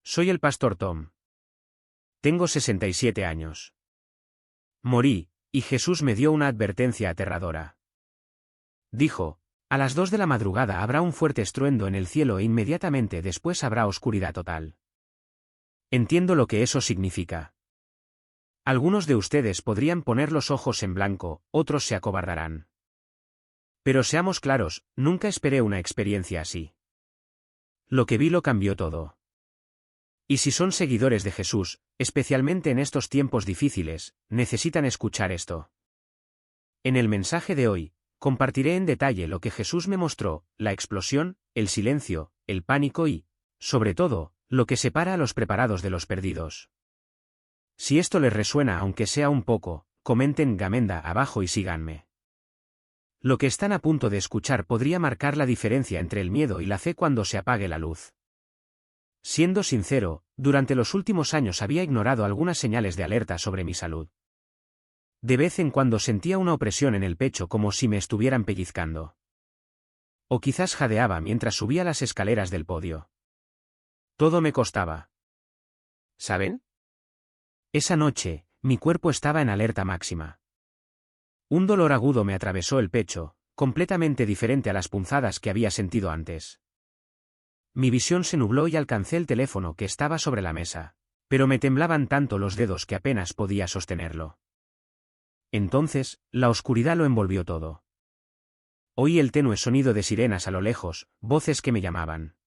Soy el pastor Tom. Tengo 67 años. Morí, y Jesús me dio una advertencia aterradora. Dijo, a las 2 de la madrugada habrá un fuerte estruendo en el cielo e inmediatamente después habrá oscuridad total. Entiendo lo que eso significa. Algunos de ustedes podrían poner los ojos en blanco, otros se acobardarán. Pero seamos claros, nunca esperé una experiencia así. Lo que vi lo cambió todo. Y si son seguidores de Jesús, especialmente en estos tiempos difíciles, necesitan escuchar esto. En el mensaje de hoy, compartiré en detalle lo que Jesús me mostró, la explosión, el silencio, el pánico y, sobre todo, lo que separa a los preparados de los perdidos. Si esto les resuena aunque sea un poco, comenten Gamenda abajo y síganme. Lo que están a punto de escuchar podría marcar la diferencia entre el miedo y la fe cuando se apague la luz. Siendo sincero, durante los últimos años había ignorado algunas señales de alerta sobre mi salud. De vez en cuando sentía una opresión en el pecho como si me estuvieran pellizcando. O quizás jadeaba mientras subía las escaleras del podio. Todo me costaba. ¿Saben? Esa noche, mi cuerpo estaba en alerta máxima. Un dolor agudo me atravesó el pecho, completamente diferente a las punzadas que había sentido antes. Mi visión se nubló y alcancé el teléfono que estaba sobre la mesa, pero me temblaban tanto los dedos que apenas podía sostenerlo. Entonces, la oscuridad lo envolvió todo. Oí el tenue sonido de sirenas a lo lejos, voces que me llamaban.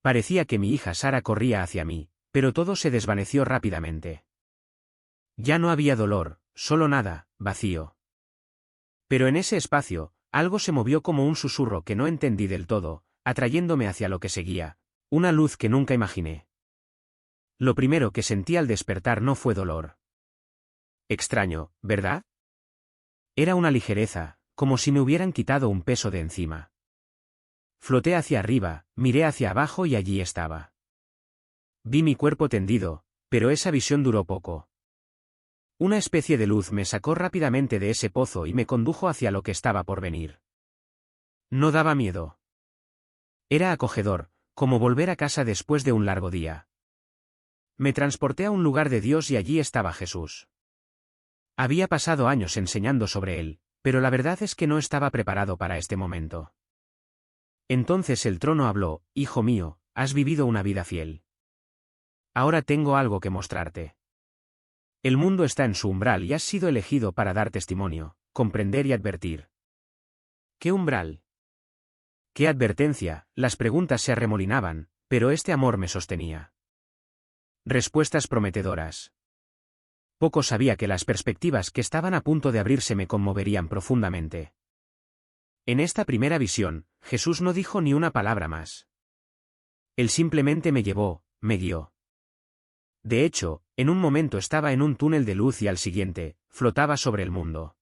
Parecía que mi hija Sara corría hacia mí, pero todo se desvaneció rápidamente. Ya no había dolor, solo nada, vacío. Pero en ese espacio, algo se movió como un susurro que no entendí del todo, atrayéndome hacia lo que seguía, una luz que nunca imaginé. Lo primero que sentí al despertar no fue dolor. Extraño, ¿verdad? Era una ligereza, como si me hubieran quitado un peso de encima. Floté hacia arriba, miré hacia abajo y allí estaba. Vi mi cuerpo tendido, pero esa visión duró poco. Una especie de luz me sacó rápidamente de ese pozo y me condujo hacia lo que estaba por venir. No daba miedo. Era acogedor, como volver a casa después de un largo día. Me transporté a un lugar de Dios y allí estaba Jesús. Había pasado años enseñando sobre él, pero la verdad es que no estaba preparado para este momento. Entonces el trono habló, hijo mío, has vivido una vida fiel. Ahora tengo algo que mostrarte. El mundo está en su umbral y has sido elegido para dar testimonio, comprender y advertir. ¿Qué umbral? ¿Qué advertencia? Las preguntas se arremolinaban, pero este amor me sostenía. Respuestas prometedoras. Poco sabía que las perspectivas que estaban a punto de abrirse me conmoverían profundamente. En esta primera visión, Jesús no dijo ni una palabra más. Él simplemente me llevó, me guió. De hecho, en un momento estaba en un túnel de luz y al siguiente, flotaba sobre el mundo.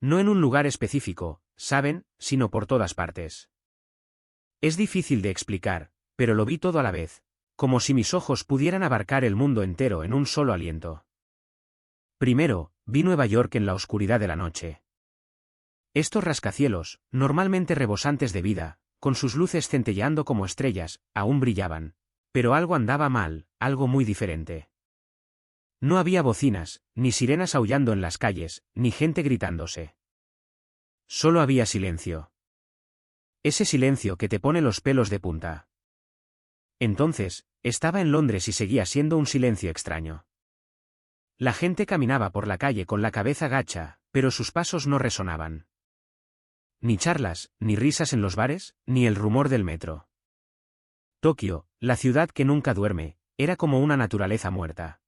No en un lugar específico, ¿saben?, sino por todas partes. Es difícil de explicar, pero lo vi todo a la vez, como si mis ojos pudieran abarcar el mundo entero en un solo aliento. Primero, vi Nueva York en la oscuridad de la noche. Estos rascacielos, normalmente rebosantes de vida, con sus luces centelleando como estrellas, aún brillaban. Pero algo andaba mal, algo muy diferente. No había bocinas, ni sirenas aullando en las calles, ni gente gritándose. Solo había silencio. Ese silencio que te pone los pelos de punta. Entonces, estaba en Londres y seguía siendo un silencio extraño. La gente caminaba por la calle con la cabeza gacha, pero sus pasos no resonaban. Ni charlas, ni risas en los bares, ni el rumor del metro. Tokio, la ciudad que nunca duerme, era como una naturaleza muerta.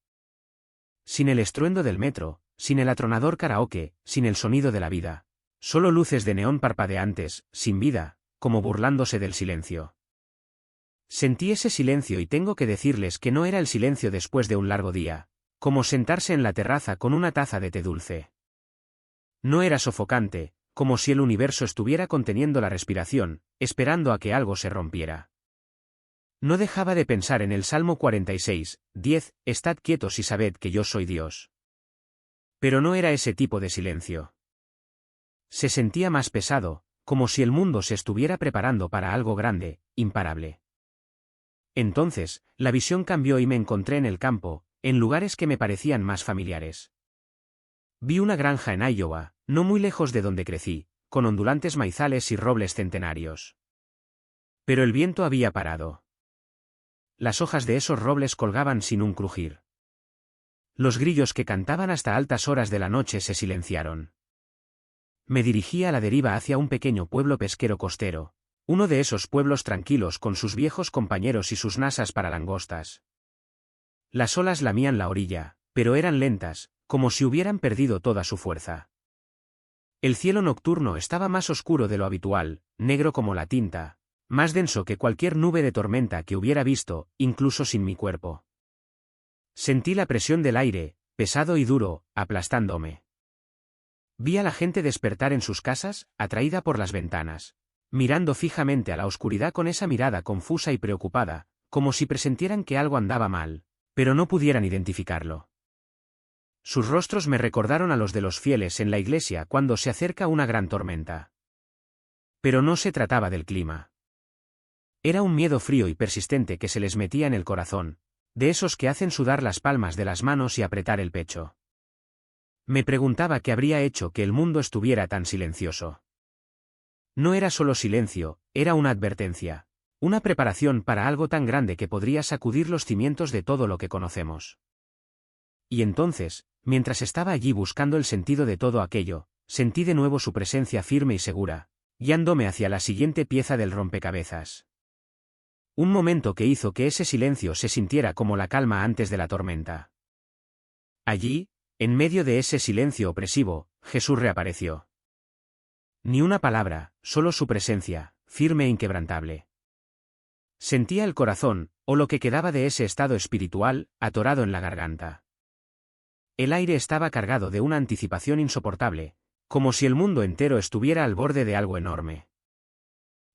Sin el estruendo del metro, sin el atronador karaoke, sin el sonido de la vida. Solo luces de neón parpadeantes, sin vida, como burlándose del silencio. Sentí ese silencio y tengo que decirles que no era el silencio después de un largo día, como sentarse en la terraza con una taza de té dulce. No era sofocante, como si el universo estuviera conteniendo la respiración, esperando a que algo se rompiera. No dejaba de pensar en el Salmo 46:10, estad quietos y sabed que yo soy Dios. Pero no era ese tipo de silencio. Se sentía más pesado, como si el mundo se estuviera preparando para algo grande, imparable. Entonces, la visión cambió y me encontré en el campo, en lugares que me parecían más familiares. Vi una granja en Iowa, no muy lejos de donde crecí, con ondulantes maizales y robles centenarios. Pero el viento había parado. Las hojas de esos robles colgaban sin un crujir. Los grillos que cantaban hasta altas horas de la noche se silenciaron. Me dirigía a la deriva hacia un pequeño pueblo pesquero costero, uno de esos pueblos tranquilos con sus viejos compañeros y sus nasas para langostas. Las olas lamían la orilla, pero eran lentas, como si hubieran perdido toda su fuerza. El cielo nocturno estaba más oscuro de lo habitual, negro como la tinta, más denso que cualquier nube de tormenta que hubiera visto, incluso sin mi cuerpo. Sentí la presión del aire, pesado y duro, aplastándome. Vi a la gente despertar en sus casas, atraída por las ventanas, mirando fijamente a la oscuridad con esa mirada confusa y preocupada, como si presintieran que algo andaba mal, pero no pudieran identificarlo. Sus rostros me recordaron a los de los fieles en la iglesia cuando se acerca una gran tormenta. Pero no se trataba del clima. Era un miedo frío y persistente que se les metía en el corazón, de esos que hacen sudar las palmas de las manos y apretar el pecho. Me preguntaba qué habría hecho que el mundo estuviera tan silencioso. No era solo silencio, era una advertencia, una preparación para algo tan grande que podría sacudir los cimientos de todo lo que conocemos. Y entonces, mientras estaba allí buscando el sentido de todo aquello, sentí de nuevo su presencia firme y segura, guiándome hacia la siguiente pieza del rompecabezas. Un momento que hizo que ese silencio se sintiera como la calma antes de la tormenta. Allí, en medio de ese silencio opresivo, Jesús reapareció. Ni una palabra, solo su presencia, firme e inquebrantable. Sentía el corazón, o lo que quedaba de ese estado espiritual, atorado en la garganta. El aire estaba cargado de una anticipación insoportable, como si el mundo entero estuviera al borde de algo enorme.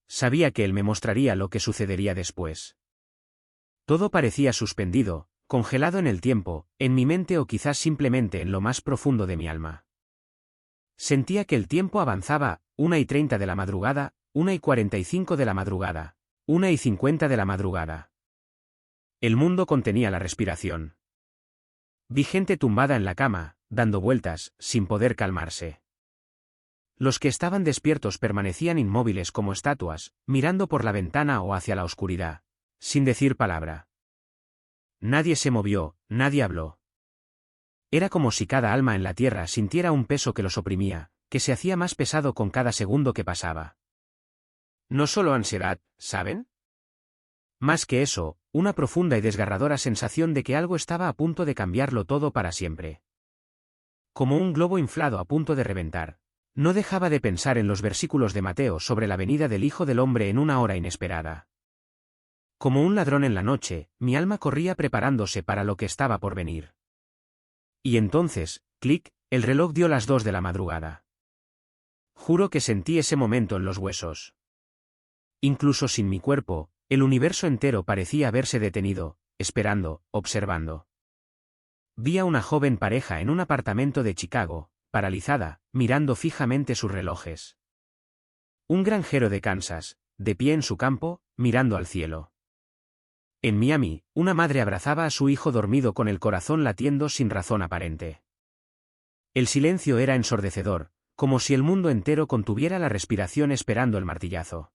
Sabía que él me mostraría lo que sucedería después. Todo parecía suspendido, congelado en el tiempo, en mi mente o quizás simplemente en lo más profundo de mi alma. Sentía que el tiempo avanzaba, 1:30 de la madrugada, 1:45 de la madrugada, 1:50 de la madrugada. El mundo contenía la respiración. Vi gente tumbada en la cama, dando vueltas, sin poder calmarse. Los que estaban despiertos permanecían inmóviles como estatuas, mirando por la ventana o hacia la oscuridad, sin decir palabra. Nadie se movió, nadie habló. Era como si cada alma en la tierra sintiera un peso que los oprimía, que se hacía más pesado con cada segundo que pasaba. No solo ansiedad, ¿saben? Más que eso, una profunda y desgarradora sensación de que algo estaba a punto de cambiarlo todo para siempre. Como un globo inflado a punto de reventar. No dejaba de pensar en los versículos de Mateo sobre la venida del Hijo del Hombre en una hora inesperada. Como un ladrón en la noche, mi alma corría preparándose para lo que estaba por venir. Y entonces, clic, el reloj dio las 2 de la madrugada. Juro que sentí ese momento en los huesos. Incluso sin mi cuerpo, el universo entero parecía haberse detenido, esperando, observando. Vi a una joven pareja en un apartamento de Chicago, paralizada, mirando fijamente sus relojes. Un granjero de Kansas, de pie en su campo, mirando al cielo. En Miami, una madre abrazaba a su hijo dormido con el corazón latiendo sin razón aparente. El silencio era ensordecedor, como si el mundo entero contuviera la respiración esperando el martillazo.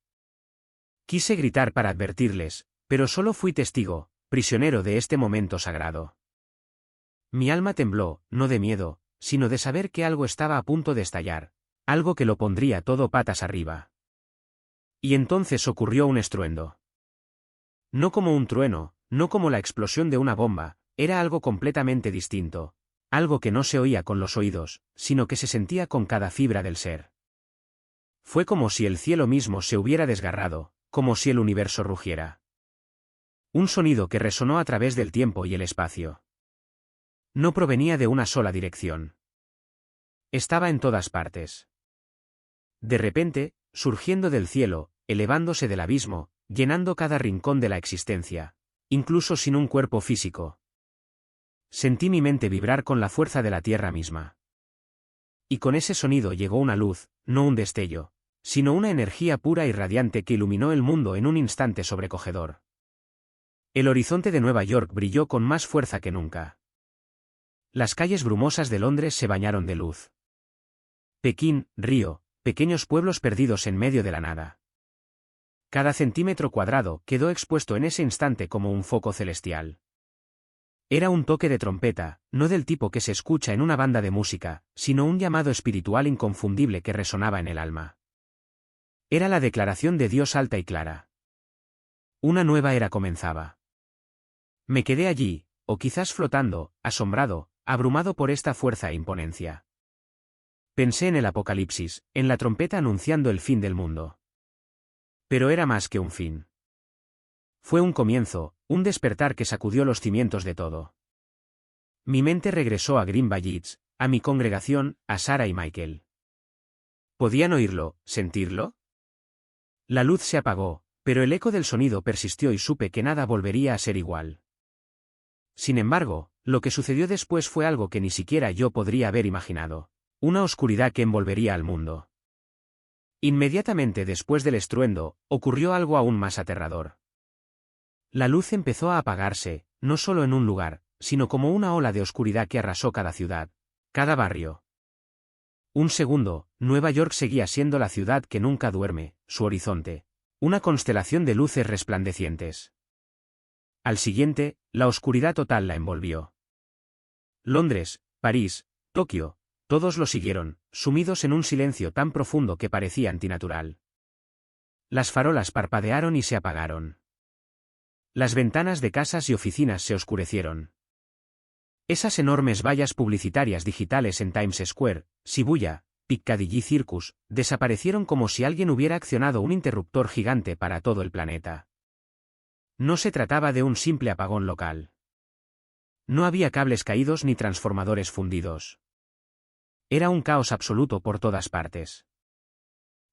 Quise gritar para advertirles, pero solo fui testigo, prisionero de este momento sagrado. Mi alma tembló, no de miedo, sino de saber que algo estaba a punto de estallar, algo que lo pondría todo patas arriba. Y entonces ocurrió un estruendo. No como un trueno, no como la explosión de una bomba, era algo completamente distinto, algo que no se oía con los oídos, sino que se sentía con cada fibra del ser. Fue como si el cielo mismo se hubiera desgarrado, como si el universo rugiera. Un sonido que resonó a través del tiempo y el espacio. No provenía de una sola dirección. Estaba en todas partes. De repente, surgiendo del cielo, elevándose del abismo, llenando cada rincón de la existencia, incluso sin un cuerpo físico. Sentí mi mente vibrar con la fuerza de la tierra misma. Y con ese sonido llegó una luz, no un destello, sino una energía pura y radiante que iluminó el mundo en un instante sobrecogedor. El horizonte de Nueva York brilló con más fuerza que nunca. Las calles brumosas de Londres se bañaron de luz. Pekín, Río, pequeños pueblos perdidos en medio de la nada. Cada centímetro cuadrado quedó expuesto en ese instante como un foco celestial. Era un toque de trompeta, no del tipo que se escucha en una banda de música, sino un llamado espiritual inconfundible que resonaba en el alma. Era la declaración de Dios alta y clara. Una nueva era comenzaba. Me quedé allí, o quizás flotando, asombrado, abrumado por esta fuerza e imponencia. Pensé en el Apocalipsis, en la trompeta anunciando el fin del mundo. Pero era más que un fin. Fue un comienzo, un despertar que sacudió los cimientos de todo. Mi mente regresó a Green Valley, a mi congregación, a Sarah y Michael. ¿Podían oírlo, sentirlo? La luz se apagó, pero el eco del sonido persistió y supe que nada volvería a ser igual. Sin embargo, lo que sucedió después fue algo que ni siquiera yo podría haber imaginado. Una oscuridad que envolvería al mundo. Inmediatamente después del estruendo, ocurrió algo aún más aterrador. La luz empezó a apagarse, no solo en un lugar, sino como una ola de oscuridad que arrasó cada ciudad, cada barrio. Un segundo, Nueva York seguía siendo la ciudad que nunca duerme, su horizonte, una constelación de luces resplandecientes. Al siguiente, la oscuridad total la envolvió. Londres, París, Tokio, todos lo siguieron, sumidos en un silencio tan profundo que parecía antinatural. Las farolas parpadearon y se apagaron. Las ventanas de casas y oficinas se oscurecieron. Esas enormes vallas publicitarias digitales en Times Square, Shibuya, Piccadilly Circus, desaparecieron como si alguien hubiera accionado un interruptor gigante para todo el planeta. No se trataba de un simple apagón local. No había cables caídos ni transformadores fundidos. Era un caos absoluto por todas partes.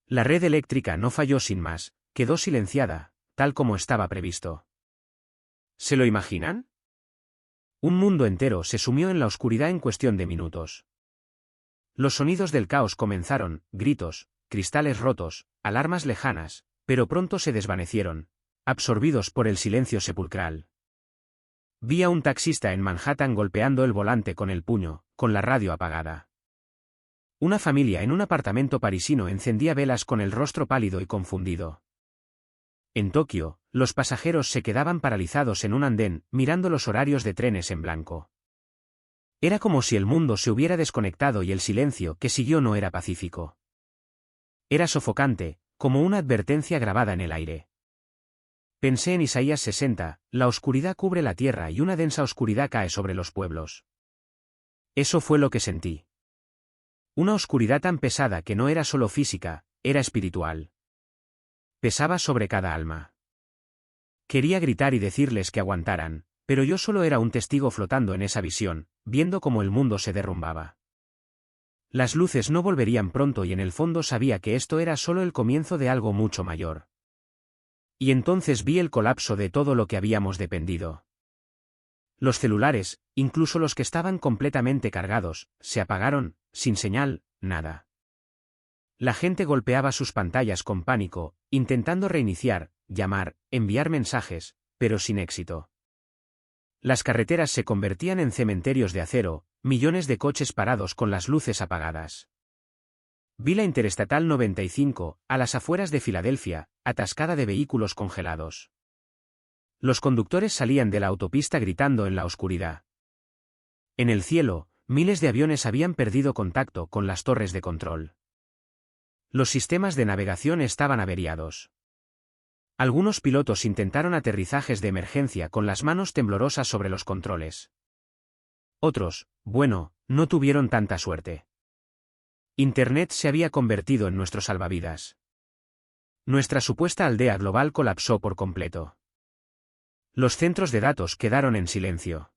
La red eléctrica no falló sin más, quedó silenciada, tal como estaba previsto. ¿Se lo imaginan? Un mundo entero se sumió en la oscuridad en cuestión de minutos. Los sonidos del caos comenzaron, gritos, cristales rotos, alarmas lejanas, pero pronto se desvanecieron, absorbidos por el silencio sepulcral. Vi a un taxista en Manhattan golpeando el volante con el puño, con la radio apagada. Una familia en un apartamento parisino encendía velas con el rostro pálido y confundido. En Tokio, los pasajeros se quedaban paralizados en un andén, mirando los horarios de trenes en blanco. Era como si el mundo se hubiera desconectado y el silencio que siguió no era pacífico. Era sofocante, como una advertencia grabada en el aire. Pensé en Isaías 60, la oscuridad cubre la tierra y una densa oscuridad cae sobre los pueblos. Eso fue lo que sentí. Una oscuridad tan pesada que no era solo física, era espiritual. Pesaba sobre cada alma. Quería gritar y decirles que aguantaran, pero yo solo era un testigo flotando en esa visión, viendo cómo el mundo se derrumbaba. Las luces no volverían pronto y en el fondo sabía que esto era solo el comienzo de algo mucho mayor. Y entonces vi el colapso de todo lo que habíamos dependido. Los celulares, incluso los que estaban completamente cargados, se apagaron, sin señal, nada. La gente golpeaba sus pantallas con pánico, intentando reiniciar, llamar, enviar mensajes, pero sin éxito. Las carreteras se convertían en cementerios de acero, millones de coches parados con las luces apagadas. Vi la Interestatal 95, a las afueras de Filadelfia, atascada de vehículos congelados. Los conductores salían de la autopista gritando en la oscuridad. En el cielo, miles de aviones habían perdido contacto con las torres de control. Los sistemas de navegación estaban averiados. Algunos pilotos intentaron aterrizajes de emergencia con las manos temblorosas sobre los controles. Otros, bueno, no tuvieron tanta suerte. Internet se había convertido en nuestro salvavidas. Nuestra supuesta aldea global colapsó por completo. Los centros de datos quedaron en silencio.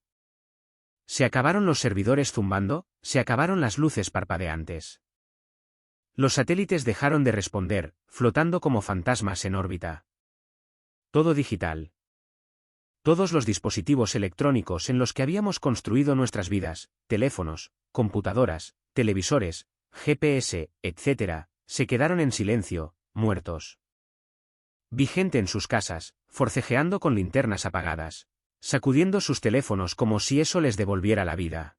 Se acabaron los servidores zumbando, se acabaron las luces parpadeantes. Los satélites dejaron de responder, flotando como fantasmas en órbita. Todo digital. Todos los dispositivos electrónicos en los que habíamos construido nuestras vidas, teléfonos, computadoras, televisores, GPS, etc., se quedaron en silencio, muertos. Vi gente en sus casas, forcejeando con linternas apagadas, sacudiendo sus teléfonos como si eso les devolviera la vida.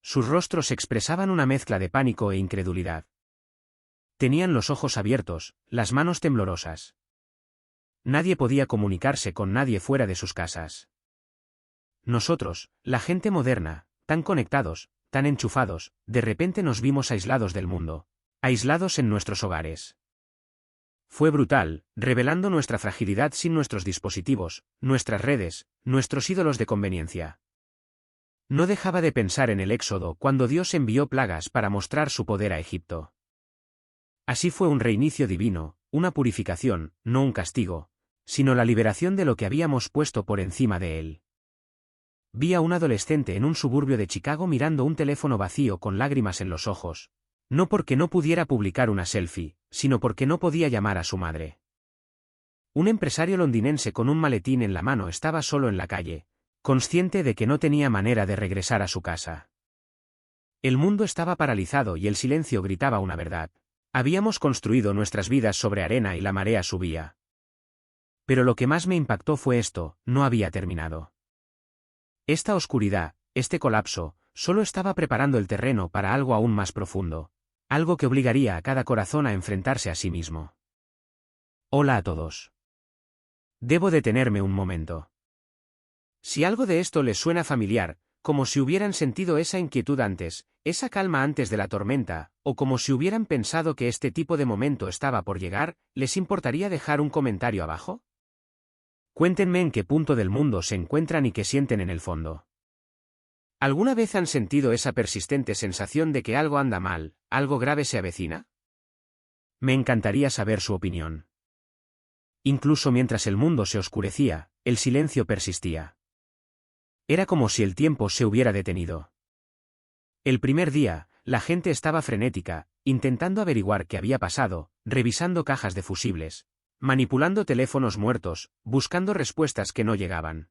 Sus rostros expresaban una mezcla de pánico e incredulidad. Tenían los ojos abiertos, las manos temblorosas. Nadie podía comunicarse con nadie fuera de sus casas. Nosotros, la gente moderna, tan conectados, tan enchufados, de repente nos vimos aislados del mundo, aislados en nuestros hogares. Fue brutal, revelando nuestra fragilidad sin nuestros dispositivos, nuestras redes, nuestros ídolos de conveniencia. No dejaba de pensar en el Éxodo cuando Dios envió plagas para mostrar su poder a Egipto. Así fue un reinicio divino, una purificación, no un castigo, sino la liberación de lo que habíamos puesto por encima de él. Vi a un adolescente en un suburbio de Chicago mirando un teléfono vacío con lágrimas en los ojos, no porque no pudiera publicar una selfie, sino porque no podía llamar a su madre. Un empresario londinense con un maletín en la mano estaba solo en la calle, consciente de que no tenía manera de regresar a su casa. El mundo estaba paralizado y el silencio gritaba una verdad. Habíamos construido nuestras vidas sobre arena y la marea subía. Pero lo que más me impactó fue esto: no había terminado. Esta oscuridad, este colapso, solo estaba preparando el terreno para algo aún más profundo, algo que obligaría a cada corazón a enfrentarse a sí mismo. Hola a todos. Debo detenerme un momento. Si algo de esto les suena familiar, como si hubieran sentido esa inquietud antes, esa calma antes de la tormenta, o como si hubieran pensado que este tipo de momento estaba por llegar, ¿les importaría dejar un comentario abajo? Cuéntenme en qué punto del mundo se encuentran y qué sienten en el fondo. ¿Alguna vez han sentido esa persistente sensación de que algo anda mal, algo grave se avecina? Me encantaría saber su opinión. Incluso mientras el mundo se oscurecía, el silencio persistía. Era como si el tiempo se hubiera detenido. El primer día, la gente estaba frenética, intentando averiguar qué había pasado, revisando cajas de fusibles, manipulando teléfonos muertos, buscando respuestas que no llegaban.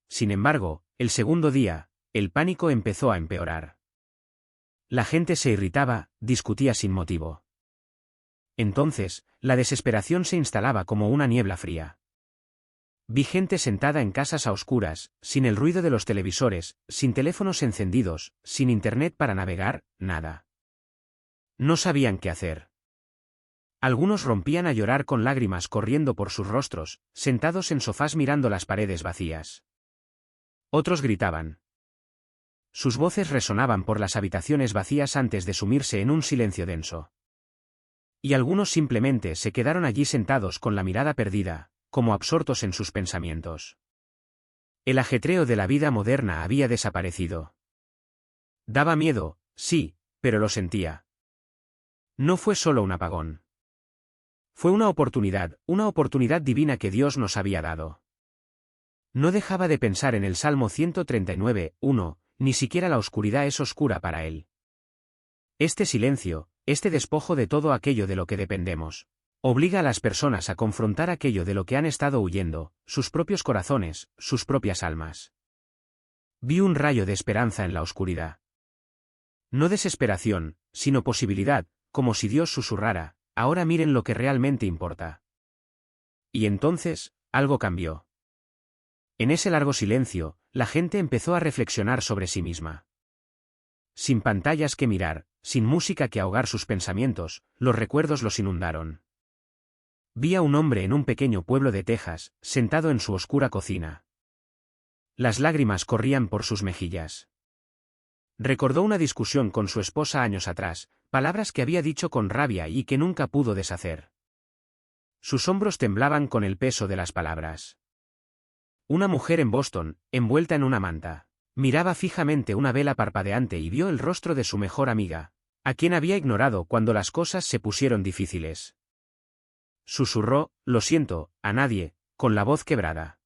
Sin embargo, el segundo día, el pánico empezó a empeorar. La gente se irritaba, discutía sin motivo. Entonces, la desesperación se instalaba como una niebla fría. Vi gente sentada en casas a oscuras, sin el ruido de los televisores, sin teléfonos encendidos, sin internet para navegar, nada. No sabían qué hacer. Algunos rompían a llorar con lágrimas corriendo por sus rostros, sentados en sofás mirando las paredes vacías. Otros gritaban. Sus voces resonaban por las habitaciones vacías antes de sumirse en un silencio denso. Y algunos simplemente se quedaron allí sentados con la mirada perdida, como absortos en sus pensamientos. El ajetreo de la vida moderna había desaparecido. Daba miedo, sí, pero lo sentía. No fue solo un apagón. Fue una oportunidad divina que Dios nos había dado. No dejaba de pensar en el Salmo 139:1, ni siquiera la oscuridad es oscura para él. Este silencio, este despojo de todo aquello de lo que dependemos, obliga a las personas a confrontar aquello de lo que han estado huyendo, sus propios corazones, sus propias almas. Vi un rayo de esperanza en la oscuridad. No desesperación, sino posibilidad, como si Dios susurrara: ahora miren lo que realmente importa. Y entonces, algo cambió. En ese largo silencio, la gente empezó a reflexionar sobre sí misma. Sin pantallas que mirar, sin música que ahogar sus pensamientos, los recuerdos los inundaron. Vi a un hombre en un pequeño pueblo de Texas, sentado en su oscura cocina. Las lágrimas corrían por sus mejillas. Recordó una discusión con su esposa años atrás, palabras que había dicho con rabia y que nunca pudo deshacer. Sus hombros temblaban con el peso de las palabras. Una mujer en Boston, envuelta en una manta, miraba fijamente una vela parpadeante y vio el rostro de su mejor amiga, a quien había ignorado cuando las cosas se pusieron difíciles. Susurró: lo siento, a nadie, con la voz quebrada.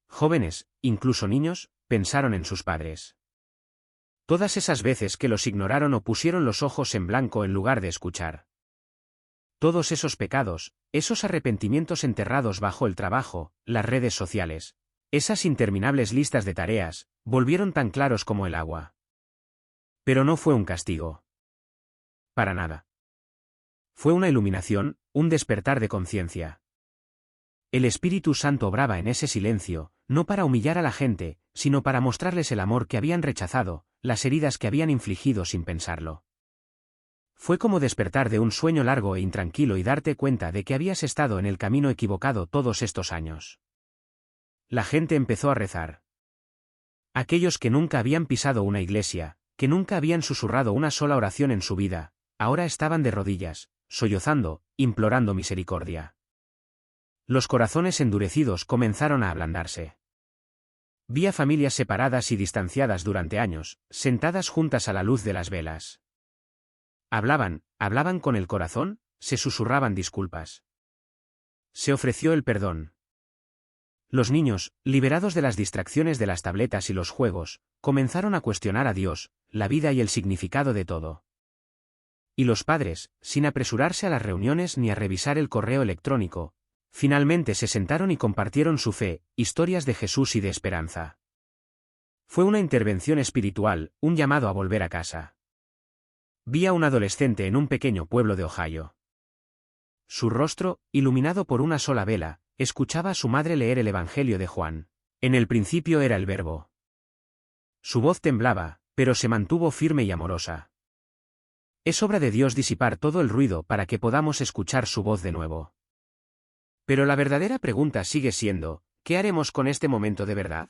Jóvenes, incluso niños, pensaron en sus padres. Todas esas veces que los ignoraron o pusieron los ojos en blanco en lugar de escuchar. Todos esos pecados, esos arrepentimientos enterrados bajo el trabajo, las redes sociales, esas interminables listas de tareas, volvieron tan claros como el agua. Pero no fue un castigo. Para nada. Fue una iluminación, un despertar de conciencia. El Espíritu Santo obraba en ese silencio, no para humillar a la gente, sino para mostrarles el amor que habían rechazado, las heridas que habían infligido sin pensarlo. Fue como despertar de un sueño largo e intranquilo y darte cuenta de que habías estado en el camino equivocado todos estos años. La gente empezó a rezar. Aquellos que nunca habían pisado una iglesia, que nunca habían susurrado una sola oración en su vida, ahora estaban de rodillas, sollozando, implorando misericordia. Los corazones endurecidos comenzaron a ablandarse. Vi a familias separadas y distanciadas durante años, sentadas juntas a la luz de las velas. Hablaban con el corazón, se susurraban disculpas. Se ofreció el perdón. Los niños, liberados de las distracciones de las tabletas y los juegos, comenzaron a cuestionar a Dios, la vida y el significado de todo. Y los padres, sin apresurarse a las reuniones ni a revisar el correo electrónico, finalmente se sentaron y compartieron su fe, historias de Jesús y de esperanza. Fue una intervención espiritual, un llamado a volver a casa. Vi a un adolescente en un pequeño pueblo de Ohio. Su rostro, iluminado por una sola vela, escuchaba a su madre leer el Evangelio de Juan. En el principio era el Verbo. Su voz temblaba, pero se mantuvo firme y amorosa. Es obra de Dios disipar todo el ruido para que podamos escuchar su voz de nuevo. Pero la verdadera pregunta sigue siendo, ¿qué haremos con este momento de verdad?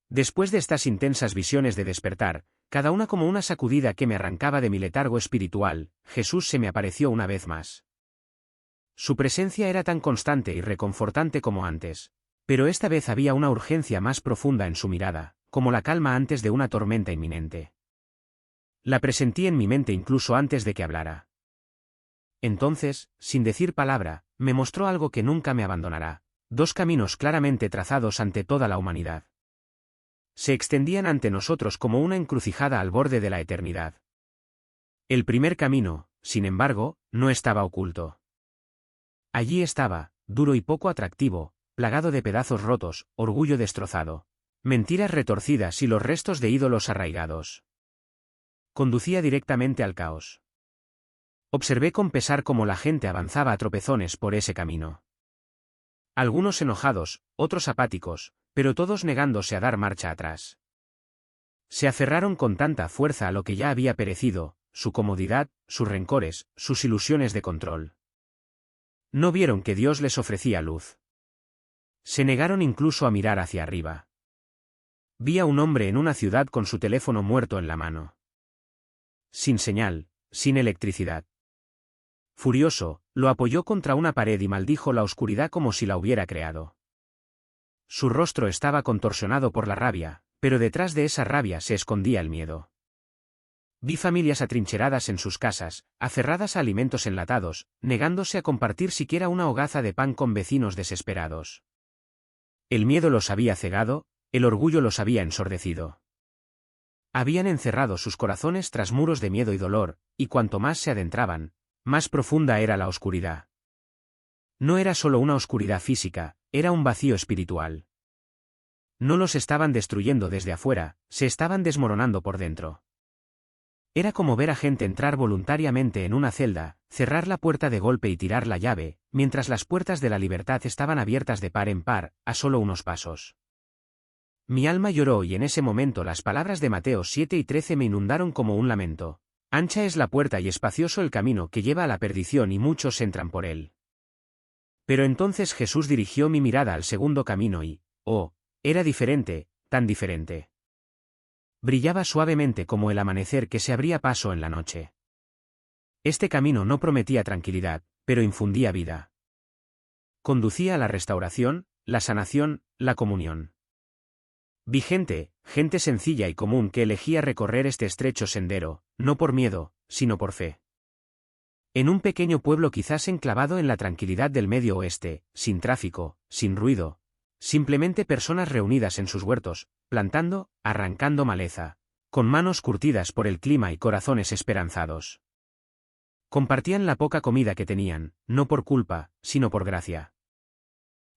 Después de estas intensas visiones de despertar, cada una como una sacudida que me arrancaba de mi letargo espiritual, Jesús se me apareció una vez más. Su presencia era tan constante y reconfortante como antes, pero esta vez había una urgencia más profunda en su mirada, como la calma antes de una tormenta inminente. La presentí en mi mente incluso antes de que hablara. Entonces, sin decir palabra, me mostró algo que nunca me abandonará, dos caminos claramente trazados ante toda la humanidad. Se extendían ante nosotros como una encrucijada al borde de la eternidad. El primer camino, sin embargo, no estaba oculto. Allí estaba, duro y poco atractivo, plagado de pedazos rotos, orgullo destrozado, mentiras retorcidas y los restos de ídolos arraigados. Conducía directamente al caos. Observé con pesar cómo la gente avanzaba a tropezones por ese camino. Algunos enojados, otros apáticos, pero todos negándose a dar marcha atrás. Se aferraron con tanta fuerza a lo que ya había perecido, su comodidad, sus rencores, sus ilusiones de control. No vieron que Dios les ofrecía luz. Se negaron incluso a mirar hacia arriba. Vi a un hombre en una ciudad con su teléfono muerto en la mano. Sin señal, sin electricidad. Furioso, lo apoyó contra una pared y maldijo la oscuridad como si la hubiera creado. Su rostro estaba contorsionado por la rabia, pero detrás de esa rabia se escondía el miedo. Vi familias atrincheradas en sus casas, aferradas a alimentos enlatados, negándose a compartir siquiera una hogaza de pan con vecinos desesperados. El miedo los había cegado, el orgullo los había ensordecido. Habían encerrado sus corazones tras muros de miedo y dolor, y cuanto más se adentraban, más profunda era la oscuridad. No era solo una oscuridad física, era un vacío espiritual. No los estaban destruyendo desde afuera, se estaban desmoronando por dentro. Era como ver a gente entrar voluntariamente en una celda, cerrar la puerta de golpe y tirar la llave, mientras las puertas de la libertad estaban abiertas de par en par, a solo unos pasos. Mi alma lloró y en ese momento las palabras de Mateo 7:13 me inundaron como un lamento. Ancha es la puerta y espacioso el camino que lleva a la perdición y muchos entran por él. Pero entonces Jesús dirigió mi mirada al segundo camino y, oh, era diferente, tan diferente. Brillaba suavemente como el amanecer que se abría paso en la noche. Este camino no prometía tranquilidad, pero infundía vida. Conducía a la restauración, la sanación, la comunión. Vi gente sencilla y común que elegía recorrer este estrecho sendero, no por miedo, sino por fe. En un pequeño pueblo quizás enclavado en la tranquilidad del Medio Oeste, sin tráfico, sin ruido, simplemente personas reunidas en sus huertos, plantando, arrancando maleza, con manos curtidas por el clima y corazones esperanzados. Compartían la poca comida que tenían, no por culpa, sino por gracia.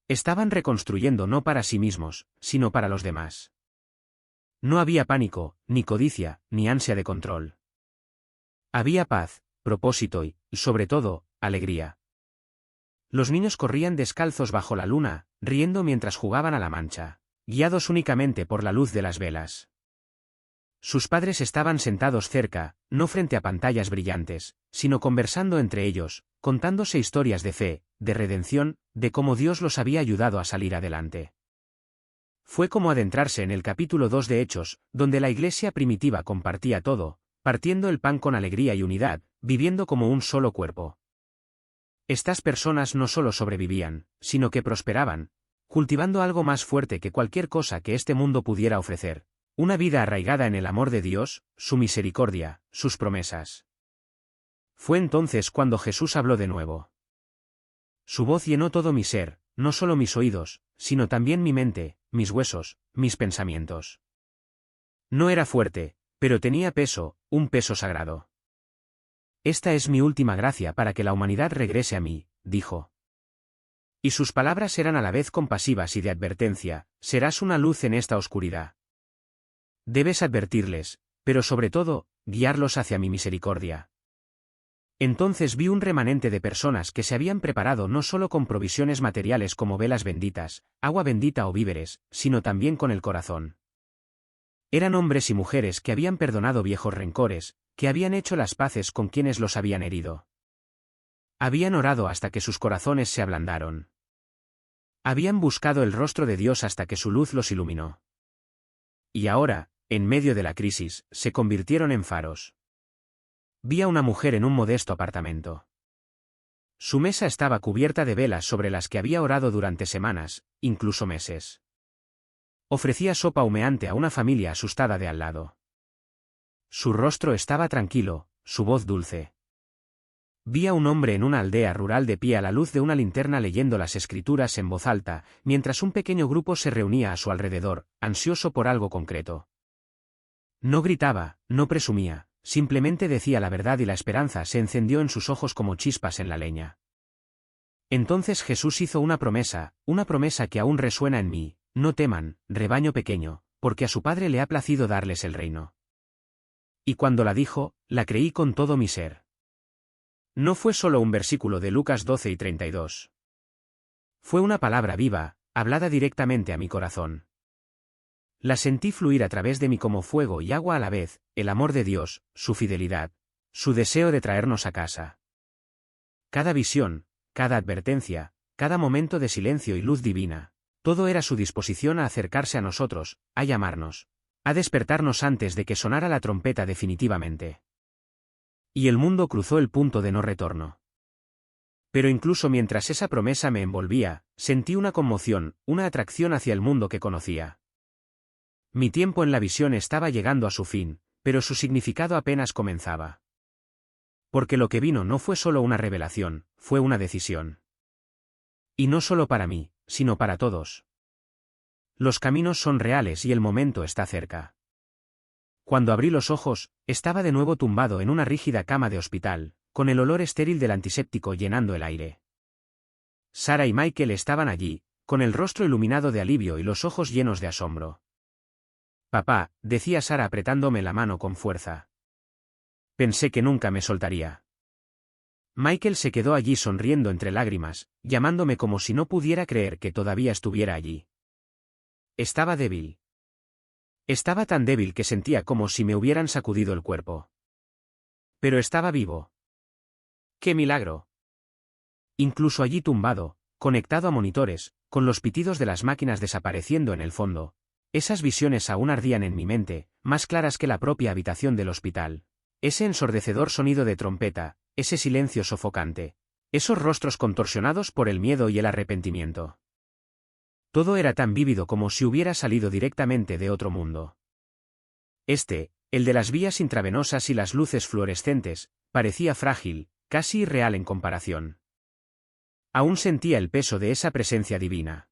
Estaban reconstruyendo no para sí mismos, sino para los demás. No había pánico, ni codicia, ni ansia de control. Había paz, propósito y, y sobre todo, alegría. Los niños corrían descalzos bajo la luna, riendo mientras jugaban a la mancha, guiados únicamente por la luz de las velas. Sus padres estaban sentados cerca, no frente a pantallas brillantes, sino conversando entre ellos, contándose historias de fe, de redención, de cómo Dios los había ayudado a salir adelante. Fue como adentrarse en el capítulo 2 de Hechos, donde la iglesia primitiva compartía todo, partiendo el pan con alegría y unidad, viviendo como un solo cuerpo. Estas personas no solo sobrevivían, sino que prosperaban, cultivando algo más fuerte que cualquier cosa que este mundo pudiera ofrecer, una vida arraigada en el amor de Dios, su misericordia, sus promesas. Fue entonces cuando Jesús habló de nuevo. Su voz llenó todo mi ser, no solo mis oídos, sino también mi mente, mis huesos, mis pensamientos. No era fuerte, pero tenía peso, un peso sagrado. Esta es mi última gracia para que la humanidad regrese a mí, dijo. Y sus palabras eran a la vez compasivas y de advertencia: serás una luz en esta oscuridad. Debes advertirles, pero sobre todo, guiarlos hacia mi misericordia. Entonces vi un remanente de personas que se habían preparado no solo con provisiones materiales como velas benditas, agua bendita o víveres, sino también con el corazón. Eran hombres y mujeres que habían perdonado viejos rencores, que habían hecho las paces con quienes los habían herido. Habían orado hasta que sus corazones se ablandaron. Habían buscado el rostro de Dios hasta que su luz los iluminó. Y ahora, en medio de la crisis, se convirtieron en faros. Vi a una mujer en un modesto apartamento. Su mesa estaba cubierta de velas sobre las que había orado durante semanas, incluso meses. Ofrecía sopa humeante a una familia asustada de al lado. Su rostro estaba tranquilo, su voz dulce. Vi a un hombre en una aldea rural de pie a la luz de una linterna leyendo las escrituras en voz alta, mientras un pequeño grupo se reunía a su alrededor, ansioso por algo concreto. No gritaba, no presumía, simplemente decía la verdad y la esperanza se encendió en sus ojos como chispas en la leña. Entonces Jesús hizo una promesa que aún resuena en mí: no teman, rebaño pequeño, porque a su Padre le ha placido darles el reino. Y cuando la dijo, la creí con todo mi ser. No fue solo un versículo de Lucas 12 y 32. Fue una palabra viva, hablada directamente a mi corazón. La sentí fluir a través de mí como fuego y agua a la vez: el amor de Dios, su fidelidad, su deseo de traernos a casa. Cada visión, cada advertencia, cada momento de silencio y luz divina, todo era su disposición a acercarse a nosotros, a llamarnos, a despertarnos antes de que sonara la trompeta definitivamente. Y el mundo cruzó el punto de no retorno. Pero incluso mientras esa promesa me envolvía, sentí una conmoción, una atracción hacia el mundo que conocía. Mi tiempo en la visión estaba llegando a su fin, pero su significado apenas comenzaba. Porque lo que vino no fue solo una revelación, fue una decisión. Y no solo para mí, sino para todos. Los caminos son reales y el momento está cerca. Cuando abrí los ojos, estaba de nuevo tumbado en una rígida cama de hospital, con el olor estéril del antiséptico llenando el aire. Sara y Michael estaban allí, con el rostro iluminado de alivio y los ojos llenos de asombro. «Papá», decía Sara apretándome la mano con fuerza. Pensé que nunca me soltaría. Michael se quedó allí sonriendo entre lágrimas, llamándome como si no pudiera creer que todavía estuviera allí. Estaba débil. Estaba tan débil que sentía como si me hubieran sacudido el cuerpo. Pero estaba vivo. ¡Qué milagro! Incluso allí tumbado, conectado a monitores, con los pitidos de las máquinas desapareciendo en el fondo, esas visiones aún ardían en mi mente, más claras que la propia habitación del hospital. Ese ensordecedor sonido de trompeta, ese silencio sofocante, esos rostros contorsionados por el miedo y el arrepentimiento. Todo era tan vívido como si hubiera salido directamente de otro mundo. El de las vías intravenosas y las luces fluorescentes, parecía frágil, casi irreal en comparación. Aún sentía el peso de esa presencia divina.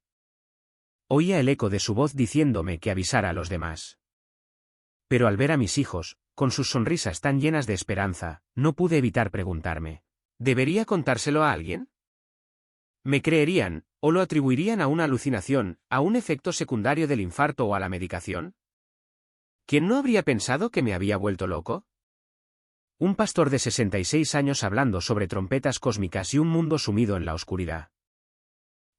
Oía el eco de su voz diciéndome que avisara a los demás. Pero al ver a mis hijos, con sus sonrisas tan llenas de esperanza, no pude evitar preguntarme: ¿debería contárselo a alguien? ¿Me creerían, o lo atribuirían a una alucinación, a un efecto secundario del infarto o a la medicación? ¿Quién no habría pensado que me había vuelto loco? Un pastor de 66 años hablando sobre trompetas cósmicas y un mundo sumido en la oscuridad.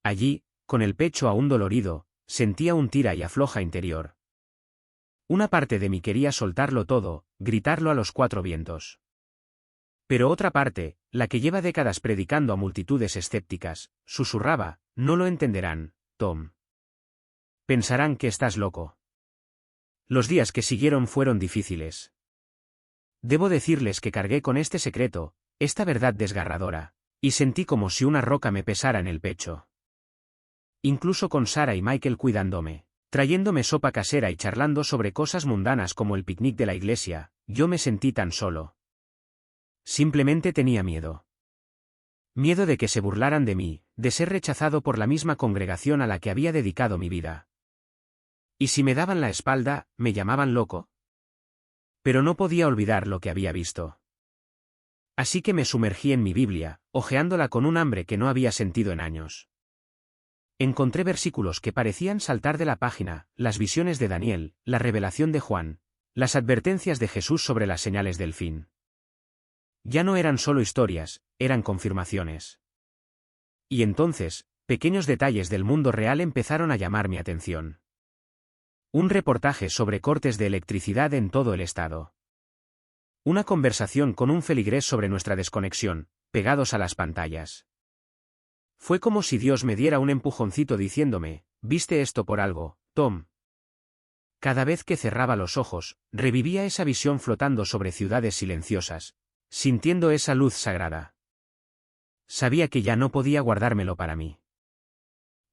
Allí, con el pecho aún dolorido, sentía un tira y afloja interior. Una parte de mí quería soltarlo todo, gritarlo a los cuatro vientos. Pero otra parte, la que lleva décadas predicando a multitudes escépticas, susurraba: no lo entenderán, Tom. Pensarán que estás loco. Los días que siguieron fueron difíciles. Debo decirles que cargué con este secreto, esta verdad desgarradora, y sentí como si una roca me pesara en el pecho. Incluso con Sarah y Michael cuidándome, trayéndome sopa casera y charlando sobre cosas mundanas como el picnic de la iglesia, yo me sentí tan solo. Simplemente tenía miedo. Miedo de que se burlaran de mí, de ser rechazado por la misma congregación a la que había dedicado mi vida. Y si me daban la espalda, me llamaban loco. Pero no podía olvidar lo que había visto. Así que me sumergí en mi Biblia, hojeándola con un hambre que no había sentido en años. Encontré versículos que parecían saltar de la página, las visiones de Daniel, la revelación de Juan, las advertencias de Jesús sobre las señales del fin. Ya no eran solo historias, eran confirmaciones. Y entonces, pequeños detalles del mundo real empezaron a llamar mi atención. Un reportaje sobre cortes de electricidad en todo el estado. Una conversación con un feligrés sobre nuestra desconexión, pegados a las pantallas. Fue como si Dios me diera un empujoncito diciéndome: ¿viste esto por algo, Tom? Cada vez que cerraba los ojos, revivía esa visión flotando sobre ciudades silenciosas, sintiendo esa luz sagrada. Sabía que ya no podía guardármelo para mí.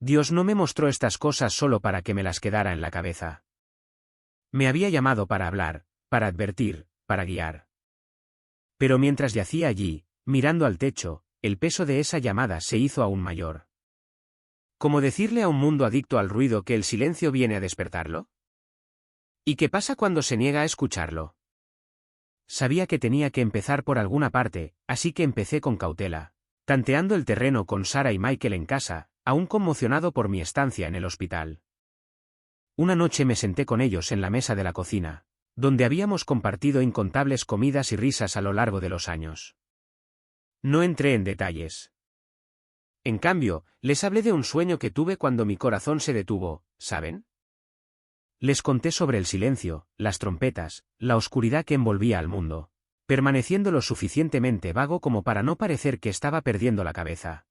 Dios no me mostró estas cosas solo para que me las quedara en la cabeza. Me había llamado para hablar, para advertir, para guiar. Pero mientras yacía allí, mirando al techo, el peso de esa llamada se hizo aún mayor. ¿Cómo decirle a un mundo adicto al ruido que el silencio viene a despertarlo? ¿Y qué pasa cuando se niega a escucharlo? Sabía que tenía que empezar por alguna parte, así que empecé con cautela, tanteando el terreno con Sarah y Michael en casa, aún conmocionado por mi estancia en el hospital. Una noche me senté con ellos en la mesa de la cocina, donde habíamos compartido incontables comidas y risas a lo largo de los años. No entré en detalles. En cambio, les hablé de un sueño que tuve cuando mi corazón se detuvo, ¿saben? Les conté sobre el silencio, las trompetas, la oscuridad que envolvía al mundo, permaneciendo lo suficientemente vago como para no parecer que estaba perdiendo la cabeza.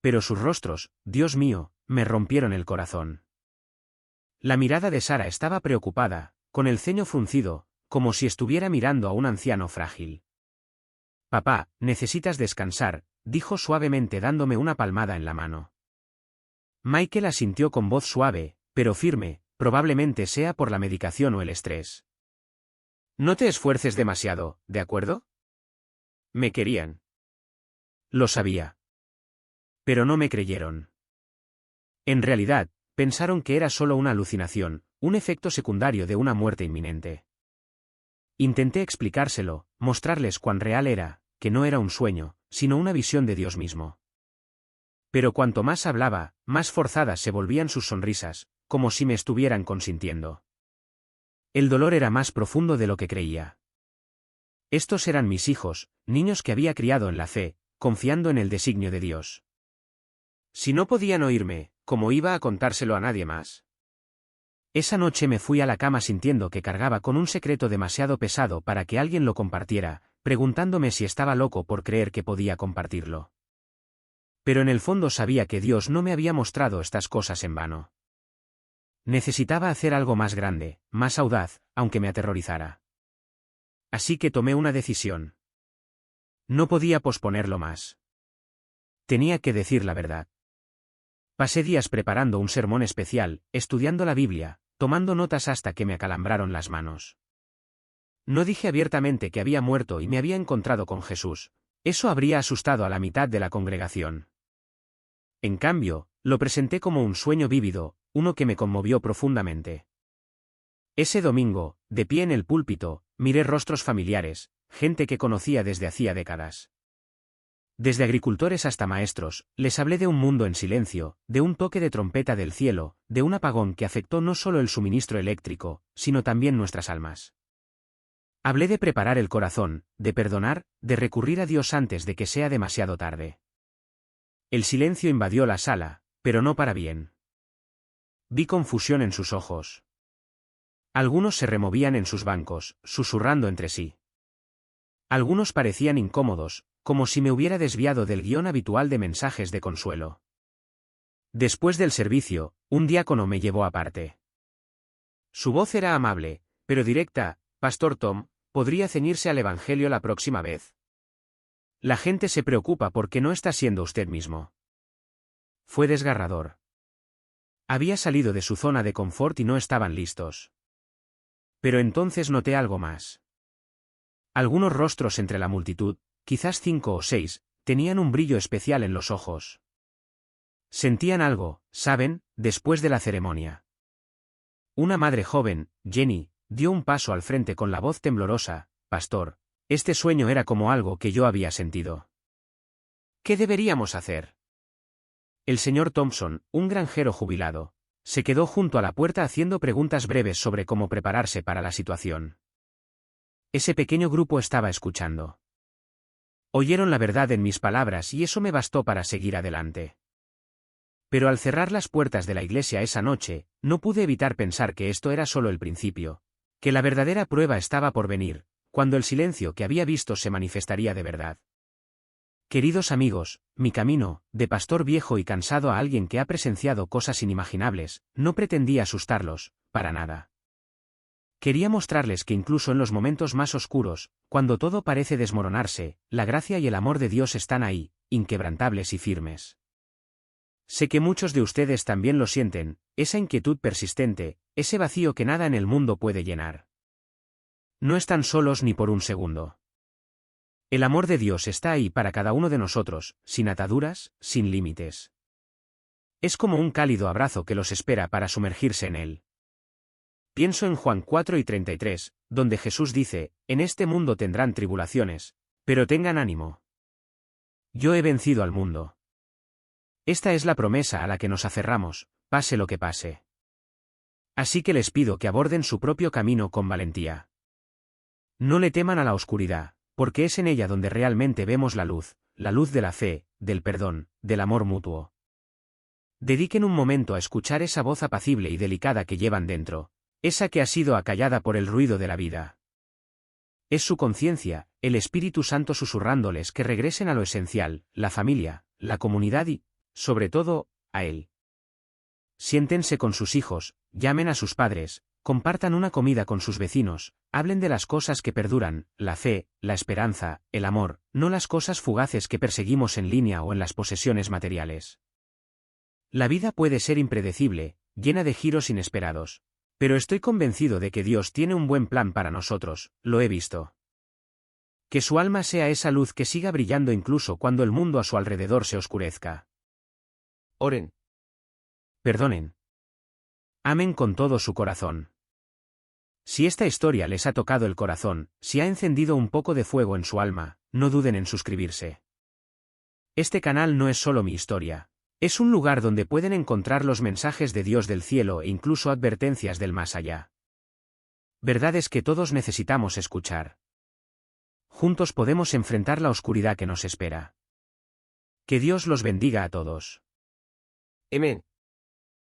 Pero sus rostros, Dios mío, me rompieron el corazón. La mirada de Sarah estaba preocupada, con el ceño fruncido, como si estuviera mirando a un anciano frágil. «Papá, necesitas descansar», dijo suavemente dándome una palmada en la mano. Michael asintió con voz suave, pero firme, probablemente sea por la medicación o el estrés. «No te esfuerces demasiado, ¿de acuerdo?» Me querían. Lo sabía. Pero no me creyeron. En realidad, pensaron que era solo una alucinación, un efecto secundario de una muerte inminente. Intenté explicárselo, mostrarles cuán real era, que no era un sueño, sino una visión de Dios mismo. Pero cuanto más hablaba, más forzadas se volvían sus sonrisas, como si me estuvieran consintiendo. El dolor era más profundo de lo que creía. Estos eran mis hijos, niños que había criado en la fe, confiando en el designio de Dios. Si no podían oírme, ¿cómo iba a contárselo a nadie más? Esa noche me fui a la cama sintiendo que cargaba con un secreto demasiado pesado para que alguien lo compartiera, preguntándome si estaba loco por creer que podía compartirlo. Pero en el fondo sabía que Dios no me había mostrado estas cosas en vano. Necesitaba hacer algo más grande, más audaz, aunque me aterrorizara. Así que tomé una decisión. No podía posponerlo más. Tenía que decir la verdad. Pasé días preparando un sermón especial, estudiando la Biblia, tomando notas hasta que me acalambraron las manos. No dije abiertamente que había muerto y me había encontrado con Jesús. Eso habría asustado a la mitad de la congregación. En cambio, lo presenté como un sueño vívido, uno que me conmovió profundamente. Ese domingo, de pie en el púlpito, miré rostros familiares, gente que conocía desde hacía décadas. Desde agricultores hasta maestros, les hablé de un mundo en silencio, de un toque de trompeta del cielo, de un apagón que afectó no solo el suministro eléctrico, sino también nuestras almas. Hablé de preparar el corazón, de perdonar, de recurrir a Dios antes de que sea demasiado tarde. El silencio invadió la sala, pero no para bien. Vi confusión en sus ojos. Algunos se removían en sus bancos, susurrando entre sí. Algunos parecían incómodos, como si me hubiera desviado del guión habitual de mensajes de consuelo. Después del servicio, un diácono me llevó aparte. Su voz era amable, pero directa. Pastor Tom, ¿podría ceñirse al Evangelio la próxima vez? La gente se preocupa porque no está siendo usted mismo. Fue desgarrador. Había salido de su zona de confort y no estaban listos. Pero entonces noté algo más. Algunos rostros entre la multitud, quizás 5 o 6, tenían un brillo especial en los ojos. Sentían algo, ¿saben?, después de la ceremonia. Una madre joven, Jenny, dio un paso al frente con la voz temblorosa. Pastor, este sueño era como algo que yo había sentido. ¿Qué deberíamos hacer? El señor Thompson, un granjero jubilado, se quedó junto a la puerta haciendo preguntas breves sobre cómo prepararse para la situación. Ese pequeño grupo estaba escuchando. Oyeron la verdad en mis palabras y eso me bastó para seguir adelante. Pero al cerrar las puertas de la iglesia esa noche, no pude evitar pensar que esto era solo el principio, que la verdadera prueba estaba por venir, cuando el silencio que había visto se manifestaría de verdad. Queridos amigos, mi camino, de pastor viejo y cansado a alguien que ha presenciado cosas inimaginables, no pretendía asustarlos, para nada. Quería mostrarles que incluso en los momentos más oscuros, cuando todo parece desmoronarse, la gracia y el amor de Dios están ahí, inquebrantables y firmes. Sé que muchos de ustedes también lo sienten, esa inquietud persistente, ese vacío que nada en el mundo puede llenar. No están solos ni por un segundo. El amor de Dios está ahí para cada uno de nosotros, sin ataduras, sin límites. Es como un cálido abrazo que los espera para sumergirse en él. Pienso en Juan 4:33, donde Jesús dice, en este mundo tendrán tribulaciones, pero tengan ánimo. Yo he vencido al mundo. Esta es la promesa a la que nos aferramos, pase lo que pase. Así que les pido que aborden su propio camino con valentía. No le teman a la oscuridad, porque es en ella donde realmente vemos la luz de la fe, del perdón, del amor mutuo. Dediquen un momento a escuchar esa voz apacible y delicada que llevan dentro, esa que ha sido acallada por el ruido de la vida. Es su conciencia, el Espíritu Santo susurrándoles que regresen a lo esencial, la familia, la comunidad y, sobre todo, a Él. Siéntense con sus hijos, llamen a sus padres, compartan una comida con sus vecinos, hablen de las cosas que perduran, la fe, la esperanza, el amor, no las cosas fugaces que perseguimos en línea o en las posesiones materiales. La vida puede ser impredecible, llena de giros inesperados. Pero estoy convencido de que Dios tiene un buen plan para nosotros, lo he visto. Que su alma sea esa luz que siga brillando incluso cuando el mundo a su alrededor se oscurezca. Oren. Perdonen. Amen con todo su corazón. Si esta historia les ha tocado el corazón, si ha encendido un poco de fuego en su alma, no duden en suscribirse. Este canal no es solo mi historia. Es un lugar donde pueden encontrar los mensajes de Dios del cielo e incluso advertencias del más allá. Verdades que todos necesitamos escuchar. Juntos podemos enfrentar la oscuridad que nos espera. Que Dios los bendiga a todos. Amén.